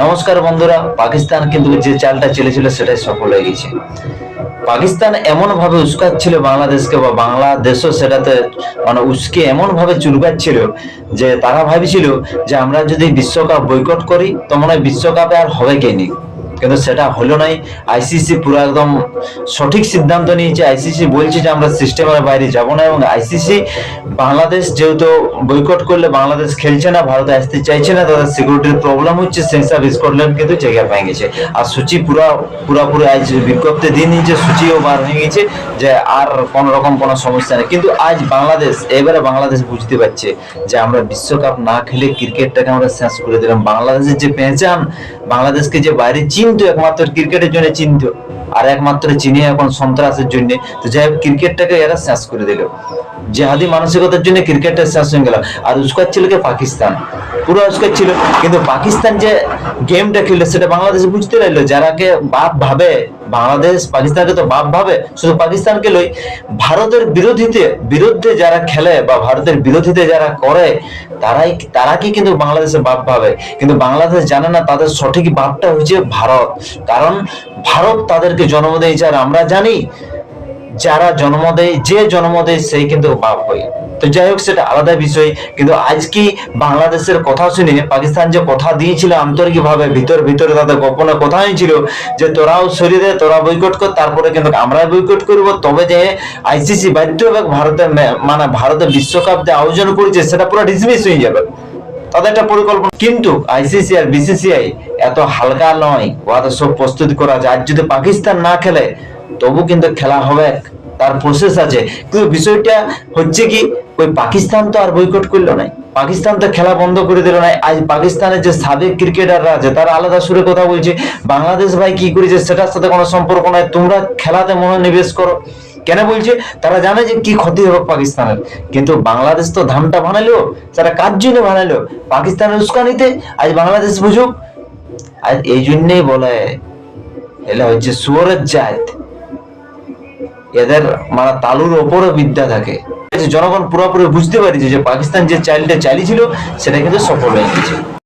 নমস্কার বন্ধুরা, পাকিস্তান কিন্তু যে চালটা চলেছিল সেটাই সফল হয়ে গেছে। পাকিস্তান এমন ভাবে উস্কাচ্ছিল বাংলাদেশকে, বা বাংলাদেশও সেটাতে মানে উস্কে এমন ভাবে চুলকাচ্ছিল যে তারা ভাবছিল যে আমরা যদি বিশ্বকাপ বয়কট করি তো মনে হয় বিশ্বকাপে আর হবে কেনি, কিন্তু সেটা হলো নাই। আইসিসি পুরো একদম সঠিক সিদ্ধান্ত নিয়েছে। আইসিসি বলছে যে আমরা সিস্টেমের বাইরে যাব না, এবং আইসিসি বাংলাদেশ যেহেতু বয়কট করলে বাংলাদেশ খেলছে না, ভারতে আসতে চাইছে না, তাদের সিকিউরিটির প্রবলেম হচ্ছে, সেই সব স্কটল্যান্ড কিন্তু জায়গা পেয়ে গেছে। আর সূচি পুরাপুরি আজ বিজ্ঞপ্তি দিয়ে নিয়েছে, সূচিও বার হয়ে গেছে যে আর কোন রকম কোনো সমস্যা নেই। কিন্তু আজ এবারে বাংলাদেশ বুঝতে পারছে যে আমরা বিশ্বকাপ না খেলে ক্রিকেটটাকে আমরা শেষ করে দিলাম। বাংলাদেশের যে পেহচান, বাংলাদেশকে যে বাইরে চিনতো একমাত্র ক্রিকেটের জন্য চিনতো, আর একমাত্র চিনি এখন সন্ত্রাসের জন্য। তো যাই হোক, ক্রিকেটটাকে এরা শেষ করে দিল, জেহাদি মানসিকতার জন্য ক্রিকেটটা শেষ হয়ে গেল। আর উস্কাচ্ছিল কে? পাকিস্তান, পুরো উস্কাচ্ছিল। কিন্তু পাকিস্তান যে গেমটা খেললো সেটা বাংলাদেশ বুঝতে পারলো, যারাকে বাপ ভাবে বাংলাদেশ পাকিস্তানকে তো বাপ ভাবে, শুধু পাকিস্তানকে লই, ভারতের বিরুদ্ধে যারা খেলে বা ভারতের বিরোধিতা যারা করে তারা কি কিন্তু বাংলাদেশে বাপ ভাবে। কিন্তু বাংলাদেশ জানে না তাদের সঠিক বাপটা হচ্ছে ভারত, কারণ ভারত তাদেরকে জন্ম দিয়েছে। আর আমরা জানি যারা যে জন্ম দেয় সেই কিন্তু বাপ হয়। তো যাই হোক, সেটা আলাদা বিষয়। কিন্তু আজ কি বাংলাদেশের কথা শুনে পাকিস্তান যে কথা দিয়েছিল আন্তরিক ভাবে, ভিতরে তাদের গোপনে কথা হয়েছিল যে তোরাও সরিয়ে দে, তোরা বয়কট কর, তারপরে কিন্তু আমরা বয়কট করব, তবে যে আইসিসি বাধ্য হবে ভারতে বিশ্বকাপ যে আয়োজন করেছে সেটা পুরো ডিসমিস হয়ে যাবে, তাদের একটা পরিকল্পনা। কিন্তু আইসিসি আর বিসিসিআই এত হালকা নয়, ওরা সব প্রস্তুতি করা আছে। আজ যদি পাকিস্তান না খেলে তবু কিন্তু খেলা হবে, তার প্রসেস আছে। কিন্তু বিষয়টা হচ্ছে কি, ওই পাকিস্তান তো আর বয়কট করলো না, পাকিস্তান তো খেলা বন্ধ করে দিল না। আজ পাকিস্তানের যে সাবেক ক্রিকেটাররা আছে তারা আলাদা সুরে কথা বলছে, বাংলাদেশ ভাই কি করেছে সেটার সাথে কোনো সম্পর্ক নাই, তোমরা খেলাতে মনোনিবেশ করো। কেন বলছে? তারা জানে যে কি ক্ষতি হবে পাকিস্তানের। কিন্তু বাংলাদেশ তো ধামটা বানালো, তারা কার জন্য বানালো? পাকিস্তানের উস্কানিতে। আজ বাংলাদেশ বুঝুক। আজ এই জন্যই বলে এলা হচ্ছে শুয়োরের জাত, এদের মানে তালুর ওপরে বিদ্যা থাকে। জনগণ পুরোপুরি বুঝতে পারছে যে পাকিস্তান যে চালটা চালিয়েছিল সেটা কিন্তু সফল হয়ে গেছে।